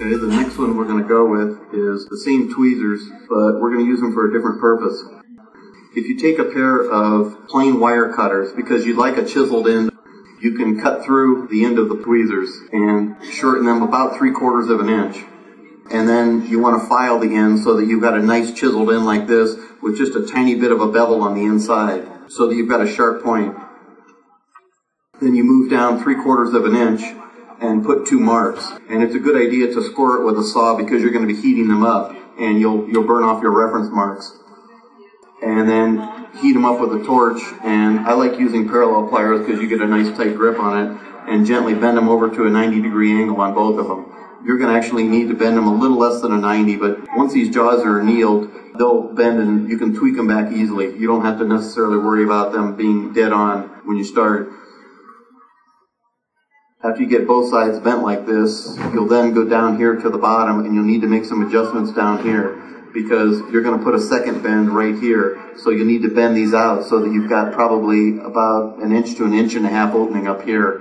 Okay, the next one we're going to go with is the same tweezers, but we're going to use them for a different purpose. If you take a pair of plain wire cutters, because you'd like a chiseled end, you can cut through the end of the tweezers and shorten them about 3/4 of an inch. And then you want to file the end so that you've got a nice chiseled end like this with just a tiny bit of a bevel on the inside so that you've got a sharp point. Then you move down 3/4 of an inch and put 2 marks. And it's a good idea to score it with a saw because you're going to be heating them up and you'll burn off your reference marks. And then heat them up with a torch, and I like using parallel pliers because you get a nice tight grip on it, and gently bend them over to a 90-degree angle on both of them. You're going to actually need to bend them a little less than a 90, but once these jaws are annealed, they'll bend and you can tweak them back easily. You don't have to necessarily worry about them being dead on when you start. After you get both sides bent like this, you'll then go down here to the bottom and you'll need to make some adjustments down here because you're going to put a second bend right here. So you need to bend these out so that you've got probably about 1 inch to 1.5 inches opening up here.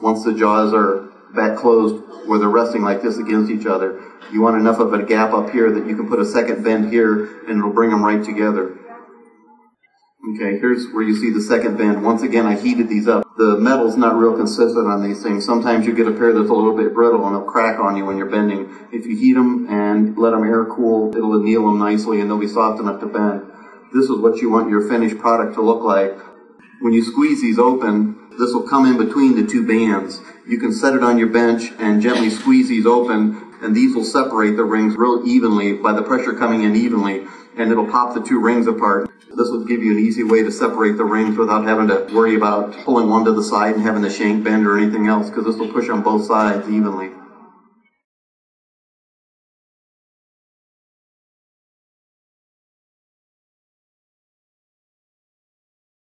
Once the jaws are back closed where they're resting like this against each other, you want enough of a gap up here that you can put a second bend here and it'll bring them right together. Okay, here's where you see the second bend. Once again, I heated these up. The metal's not real consistent on these things. Sometimes you get a pair that's a little bit brittle and they'll crack on you when you're bending. If you heat them and let them air cool, it'll anneal them nicely and they'll be soft enough to bend. This is what you want your finished product to look like. When you squeeze these open, this will come in between the 2 bands. You can set it on your bench and gently squeeze these open, and these will separate the rings real evenly by the pressure coming in evenly, and it'll pop the 2 rings apart. This will give you an easy way to separate the rings without having to worry about pulling one to the side and having the shank bend or anything else, because this will push on both sides evenly.